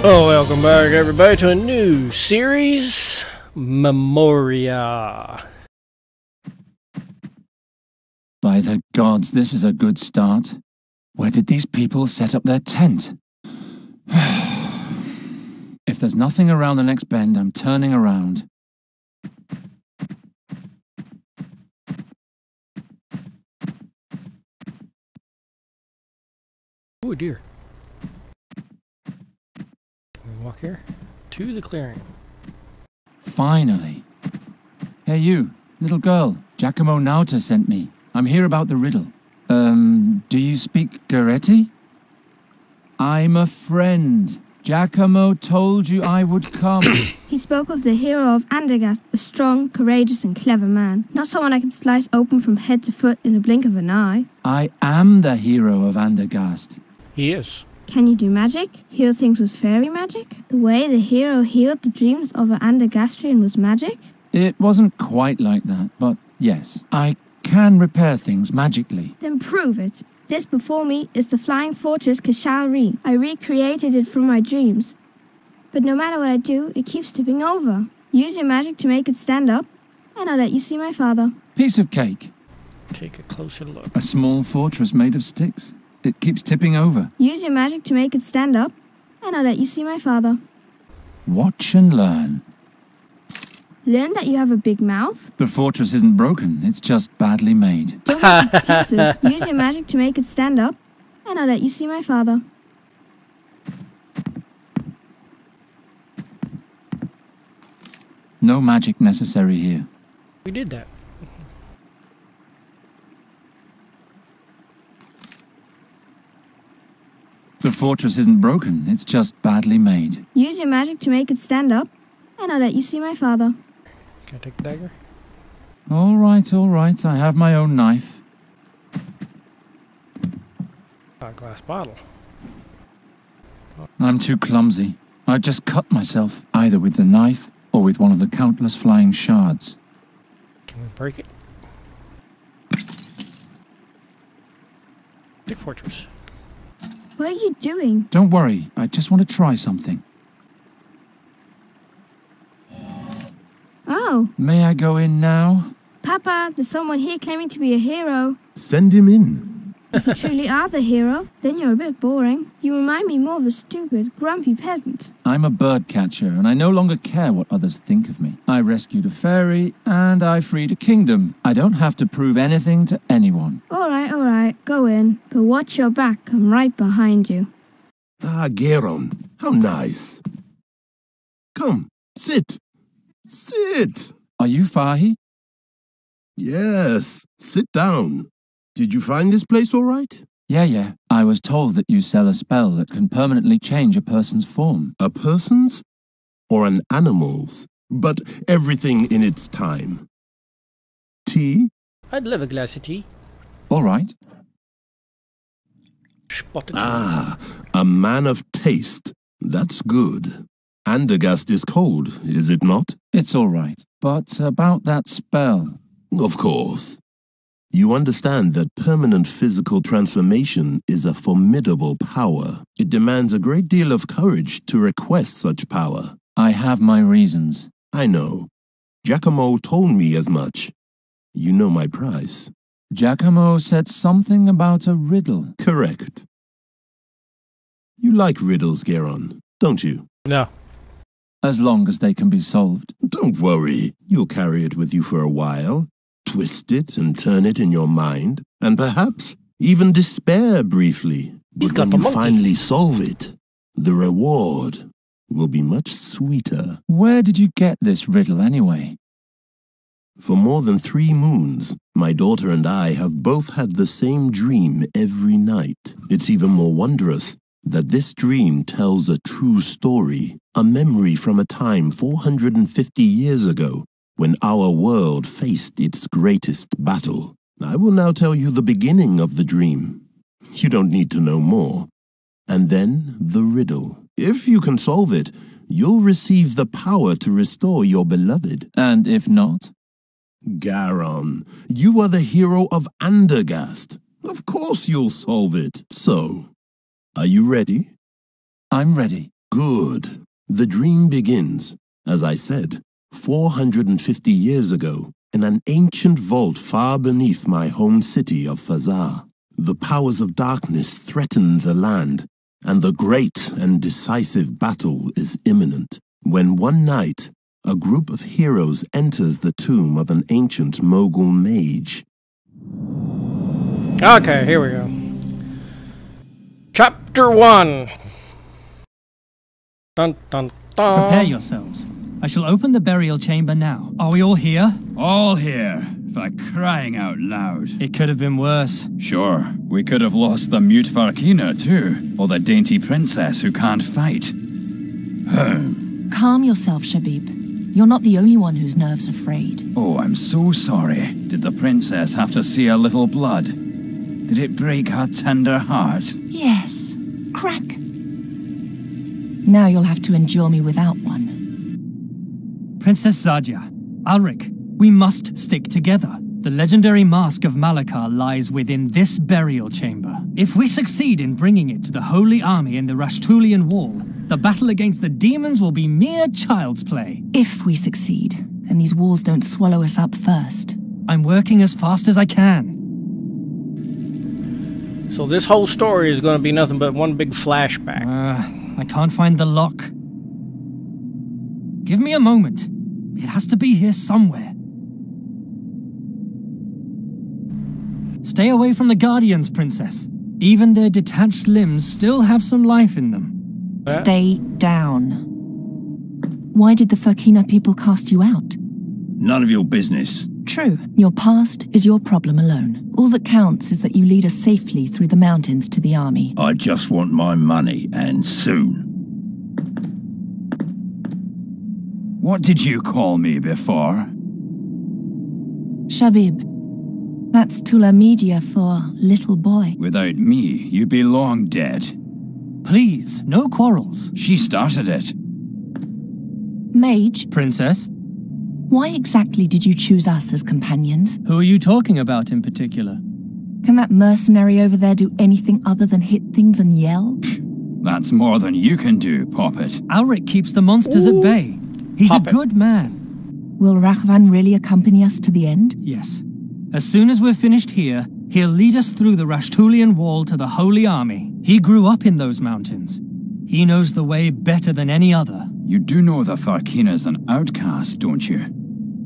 Oh, welcome back everybody to a new series, Memoria. By the gods, this is a good start. Where did these people set up their tent? If there's nothing around the next bend, I'm turning around. Oh dear. Can we walk here? To the clearing. Finally. Hey you, little girl. Giacomo Nauta sent me. I'm here about the riddle. Do you speak Goretti? I'm a friend. Giacomo told you I would come. He spoke of the hero of Andergast, a strong, courageous and clever man. Not someone I can slice open from head to foot in the blink of an eye. I am the hero of Andergast. He is. Can you do magic? Heal things with fairy magic? The way the hero healed the dreams of an Andergastrian was magic? It wasn't quite like that, but yes. I can repair things magically. Then prove it. This before me is the flying fortress Kashalri. I recreated it from my dreams. But no matter what I do, it keeps tipping over. Use your magic to make it stand up, and I'll let you see my father. Piece of cake. Take a closer look. A small fortress made of sticks. It keeps tipping over. Use your magic to make it stand up, and I'll let you see my father. Watch and learn. Learn that you have a big mouth. The fortress isn't broken, it's just badly made. Don't make excuses. Use your magic to make it stand up, and I'll let you see my father. No magic necessary here. We did that. The fortress isn't broken, it's just badly made. Use your magic to make it stand up, and I'll let you see my father. Can I take the dagger? All right, I have my own knife. A glass bottle. I'm too clumsy. I'd just cut myself, either with the knife or with one of the countless flying shards. Can we break it? Big fortress. What are you doing? Don't worry, I just want to try something. Oh, May I go in now? Papa, there's someone here claiming to be a hero. Send him in. If you truly are the hero, then you're a bit boring. You remind me more of a stupid, grumpy peasant. I'm a bird catcher, and I no longer care what others think of me. I rescued a fairy, and I freed a kingdom. I don't have to prove anything to anyone. All right, go in. But watch your back, I'm right behind you. Ah, Geron, how nice. Come, sit. Sit. Are you Fahi? Yes, sit down. Did you find this place all right? Yeah. I was told that you sell a spell that can permanently change a person's form. A person's or an animal's, but everything in its time. Tea? I'd love a glass of tea. All right. Spotted. Ah, a man of taste. That's good. Andergast is cold, is it not? It's all right. But about that spell. Of course. You understand that permanent physical transformation is a formidable power. It demands a great deal of courage to request such power. I have my reasons. I know. Giacomo told me as much. You know my price. Giacomo said something about a riddle. Correct. You like riddles, Geron, don't you? No. As long as they can be solved. Don't worry. You'll carry it with you for a while. Twist it and turn it in your mind, and perhaps even despair briefly. But when you finally solve it, the reward will be much sweeter. Where did you get this riddle anyway? For more than 3 moons, my daughter and I have both had the same dream every night. It's even more wondrous that this dream tells a true story, a memory from a time 450 years ago, when our world faced its greatest battle. I will now tell you the beginning of the dream. You don't need to know more. And then the riddle. If you can solve it, you'll receive the power to restore your beloved. And if not? Garon, you are the hero of Andergast. Of course you'll solve it. So, are you ready? I'm ready. Good. The dream begins, as I said, 450 years ago, in an ancient vault far beneath my home city of Fazar. The powers of darkness threaten the land, and the great and decisive battle is imminent, when one night, a group of heroes enters the tomb of an ancient Mogul mage. Okay, here we go. Chapter 1. Dun dun dun. Prepare yourselves. I shall open the burial chamber now. Are we all here? All here, for crying out loud. It could have been worse. Sure, we could have lost the mute Farkina too, or the dainty princess who can't fight. Calm yourself, Shabib. You're not the only one whose nerves are frayed. Oh, I'm so sorry. Did the princess have to see a little blood? Did it break her tender heart? Yes. Crack. Now you'll have to endure me without one. Princess Zadia, Alric, we must stick together. The legendary mask of Malakar lies within this burial chamber. If we succeed in bringing it to the Holy Army in the Rashtulian Wall, the battle against the demons will be mere child's play. If we succeed, and these walls don't swallow us up first. I'm working as fast as I can. So this whole story is going to be nothing but one big flashback. I can't find the lock. Give me a moment. It has to be here somewhere. Stay away from the Guardians, Princess. Even their detached limbs still have some life in them. Stay down. Why did the Farkina people cast you out? None of your business. True. Your past is your problem alone. All that counts is that you lead us safely through the mountains to the army. I just want my money, and soon. What did you call me before? Shabib. That's Tula Media for little boy. Without me, you'd be long dead. Please, no quarrels. She started it. Mage, Princess, why exactly did you choose us as companions? who are you talking about in particular? Can that mercenary over there do anything other than hit things and yell? That's more than you can do, Poppet. Alric keeps the monsters at bay. He's Puppet. a good man. Will Raghvan really accompany us to the end? Yes. As soon as we're finished here, he'll lead us through the Rashtulian Wall to the Holy Army. He grew up in those mountains. He knows the way better than any other. You do know the Farkina's an outcast, don't you?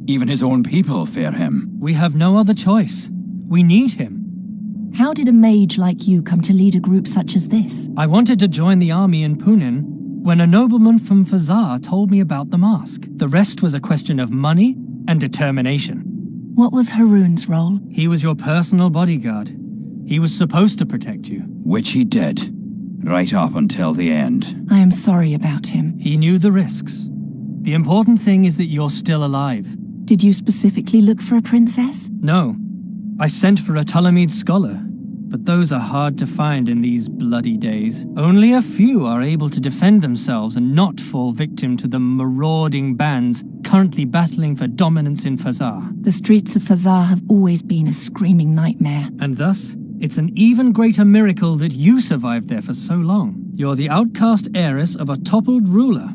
Even his own people fear him. We have no other choice. We need him. How did a mage like you come to lead a group such as this? I wanted to join the army in Punin when a nobleman from Fazar told me about the mask. The rest was a question of money and determination. What was Haroon's role? He was your personal bodyguard. He was supposed to protect you. Which he did. Right up until the end. I am sorry about him. He knew the risks. The important thing is that you're still alive. Did you specifically look for a princess? No. I sent for a Ptolemid scholar, but those are hard to find in these bloody days. Only a few are able to defend themselves and not fall victim to the marauding bands currently battling for dominance in Fazar. The streets of Fazar have always been a screaming nightmare. And thus, it's an even greater miracle that you survived there for so long. You're the outcast heiress of a toppled ruler.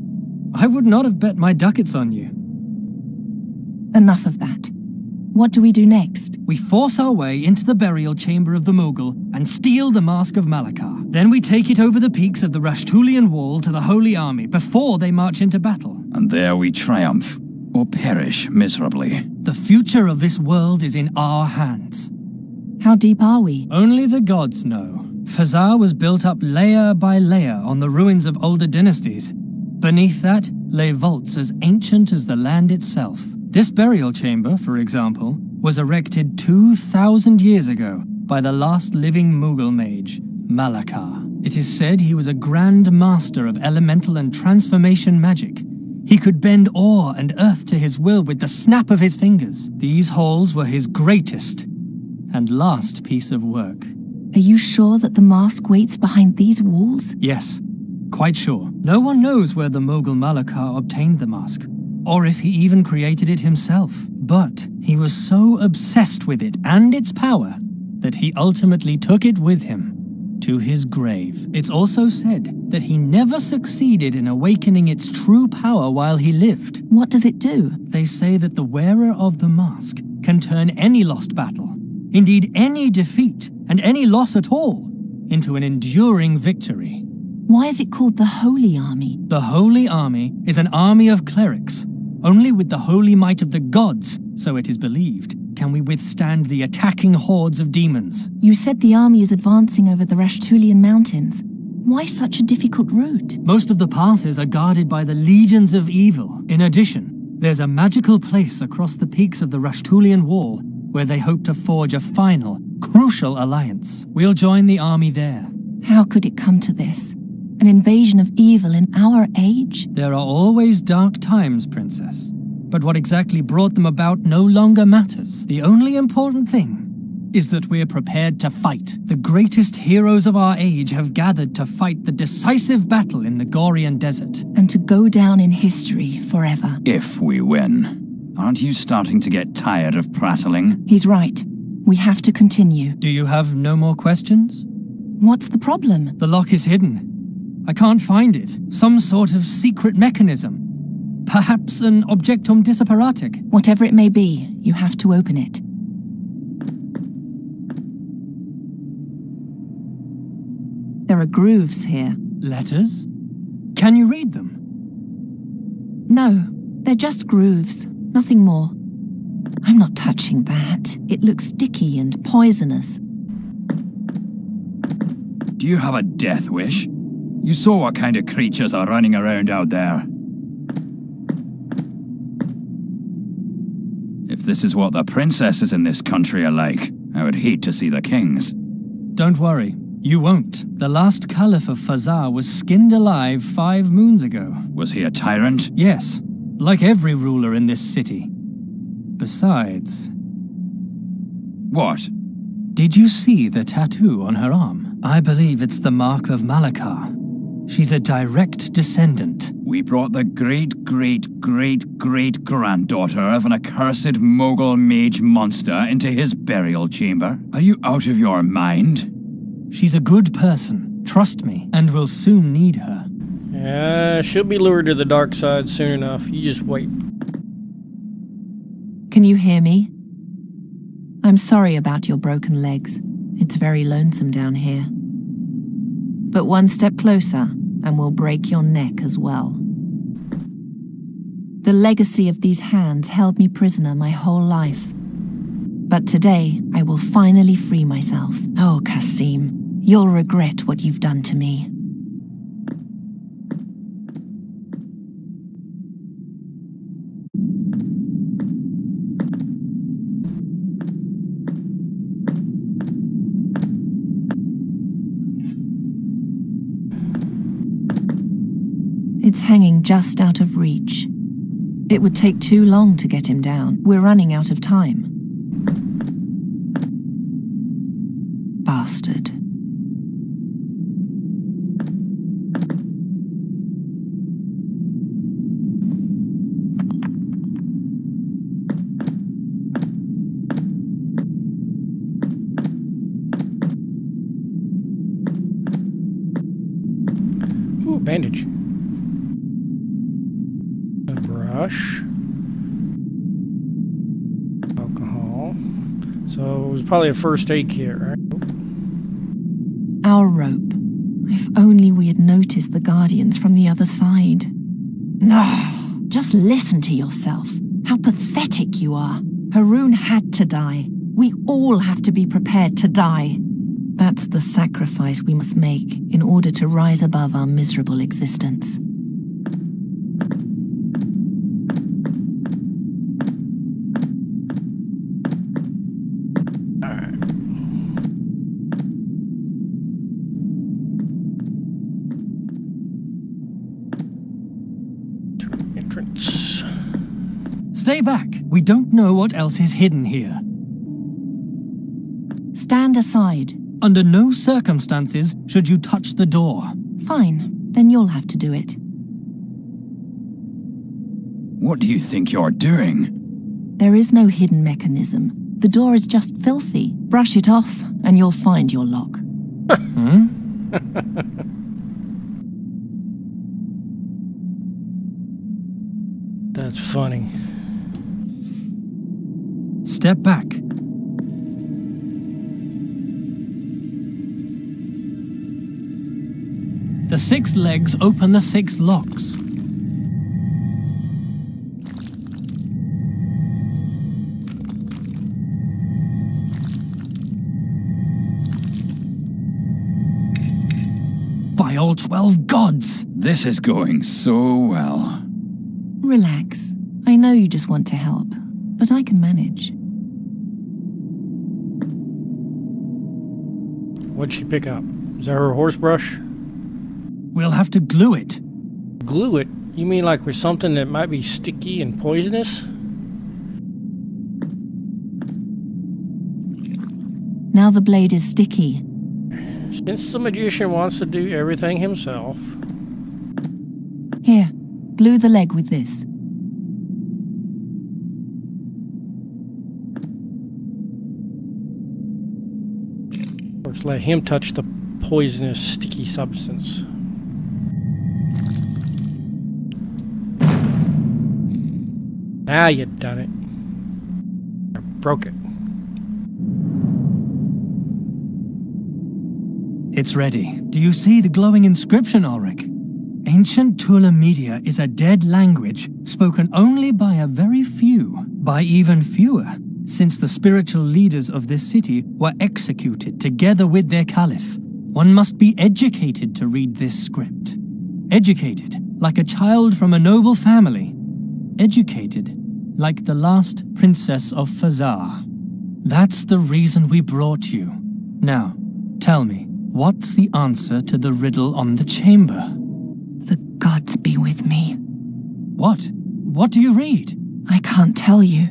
I would not have bet my ducats on you. Enough of that. What do we do next? We force our way into the burial chamber of the Mughal and steal the Mask of Malakar. Then we take it over the peaks of the Rashtulian Wall to the Holy Army before they march into battle. And there we triumph, or perish miserably. The future of this world is in our hands. How deep are we? Only the gods know. Fazar was built up layer by layer on the ruins of older dynasties. Beneath that lay vaults as ancient as the land itself. This burial chamber, for example, was erected 2,000 years ago by the last living Mughal mage, Malakar. It is said he was a grand master of elemental and transformation magic. He could bend ore and earth to his will with the snap of his fingers. These halls were his greatest and last piece of work. Are you sure that the mask waits behind these walls? Yes, quite sure. No one knows where the Mughal Malakar obtained the mask, or if he even created it himself. But he was so obsessed with it and its power that he ultimately took it with him to his grave. It's also said that he never succeeded in awakening its true power while he lived. What does it do? They say that the wearer of the mask can turn any lost battle, indeed any defeat and any loss at all, into an enduring victory. Why is it called the Holy Army? The Holy Army is an army of clerics. Only with the holy might of the gods, so it is believed, can we withstand the attacking hordes of demons. You said the army is advancing over the Rashtulian mountains. Why such a difficult route? Most of the passes are guarded by the legions of evil. In addition, there's a magical place across the peaks of the Rashtulian wall where they hope to forge a final, crucial alliance. We'll join the army there. How could it come to this? An invasion of evil in our age? There are always dark times, Princess. But what exactly brought them about no longer matters. The only important thing is that we're prepared to fight. The greatest heroes of our age have gathered to fight the decisive battle in the Gorian desert. And to go down in history forever. If we win. Aren't you starting to get tired of prattling? He's right. We have to continue. Do you have no more questions? What's the problem? The lock is hidden. I can't find it. Some sort of secret mechanism. Perhaps an objectum disapparatic. Whatever it may be, you have to open it. There are grooves here. Letters? Can you read them? No, they're just grooves. Nothing more. I'm not touching that. It looks sticky and poisonous. Do you have a death wish? You saw what kind of creatures are running around out there. If this is what the princesses in this country are like, I would hate to see the kings. Don't worry, you won't. The last Caliph of Fazar was skinned alive 5 moons ago. Was he a tyrant? Yes, like every ruler in this city. Besides... What? Did you see the tattoo on her arm? I believe it's the mark of Malakar. She's a direct descendant. We brought the great-great-great-great-granddaughter of an accursed Mogul mage monster into his burial chamber. Are you out of your mind? She's a good person, trust me, and we'll soon need her. Yeah, she'll be lured to the dark side soon enough. You just wait. Can you hear me? I'm sorry about your broken legs. It's very lonesome down here. But one step closer, and we'll break your neck as well. The legacy of these hands held me prisoner my whole life. But today, I will finally free myself. Oh, Kasim, you'll regret what you've done to me. It's hanging just out of reach. It would take too long to get him down. We're running out of time. Bastard. Ooh, bandage. Brush. Alcohol. So it was probably a first aid kit, right? Our rope. If only we had noticed the Guardians from the other side. Ugh, just listen to yourself. How pathetic you are. Haroon had to die. We all have to be prepared to die. That's the sacrifice we must make in order to rise above our miserable existence. Stay back. We don't know what else is hidden here. Stand aside. Under no circumstances should you touch the door. Fine, then you'll have to do it. What do you think you're doing? There is no hidden mechanism. The door is just filthy. Brush it off, and you'll find your lock. Hmm? That's funny. Step back. The 6 legs open the 6 locks. By all 12 gods! This is going so well. Relax. I know you just want to help, but I can manage. What'd she pick up? Is that her horse brush? We'll have to glue it. Glue it? You mean like with something that might be sticky and poisonous? Now the blade is sticky. Since the magician wants to do everything himself. Here, glue the leg with this. Let's let him touch the poisonous, sticky substance. Now you done it. I broke it. It's ready. Do you see the glowing inscription, Ulrich? Ancient Tula Media is a dead language spoken only by a very few, by even fewer, since the spiritual leaders of this city were executed together with their caliph. One must be educated to read this script. Educated, like a child from a noble family. Educated, like the last princess of Fazar. That's the reason we brought you. Now, tell me, what's the answer to the riddle on the chamber? The gods be with me. What? What do you read? I can't tell you.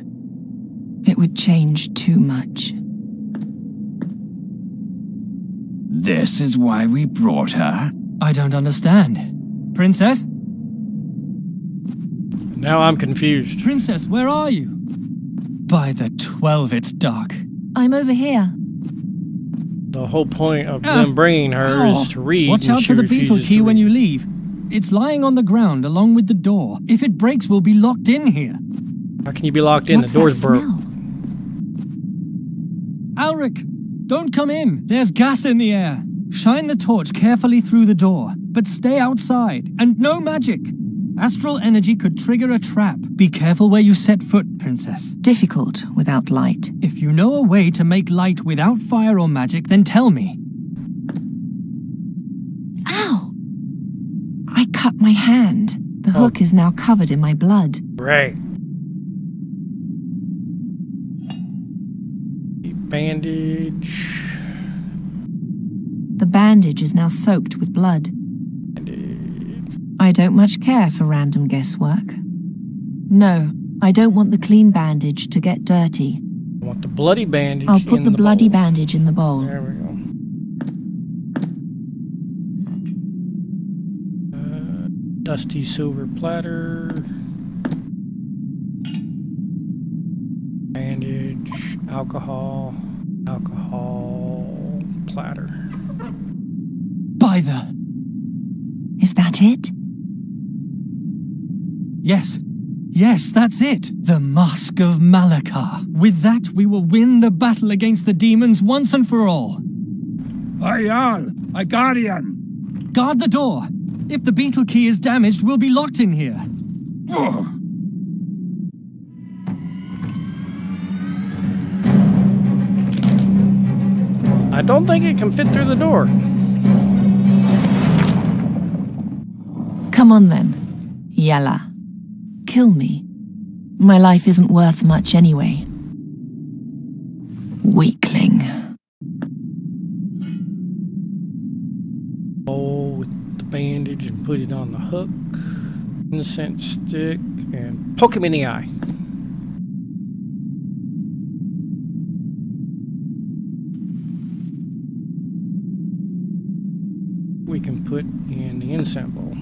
It would change too much. This is why we brought her? I don't understand. Princess? Now I'm confused. Princess, where are you? By the 12, it's dark. I'm over here. The whole point of them bringing her is to read. Watch and out she for the beetle refuses key to when read. you leave. It's lying on the ground along with the door. If it breaks, we'll be locked in here. How can you be locked in? What's The door's that broke. smell? Alric, don't come in. There's gas in the air. Shine the torch carefully through the door, but stay outside. And no magic. Astral energy could trigger a trap. Be careful where you set foot, Princess. Difficult without light. If you know a way to make light without fire or magic, then tell me. Ow! I cut my hand. The hook is now covered in my blood. Right. Bandage. The bandage is now soaked with blood. I don't much care for random guesswork. No, I don't want the clean bandage to get dirty. I want the bloody bandage. I'll put in the bloody bowl. bandage in the bowl. There we go. Dusty silver platter. Bandage. Alcohol. Alcohol. Platter. By the... Is that it? Yes. Yes, that's it. The Mask of Malakar. With that, we will win the battle against the demons once and for all. Ayal, a guardian. Guard the door. If the beetle key is damaged, we'll be locked in here. I don't think it can fit through the door. Come on then. Yalla. Kill me. My life isn't worth much anyway. Weakling. Bowl with the bandage and put it on the hook. Incense stick and poke him in the eye. We can put in the incense bowl.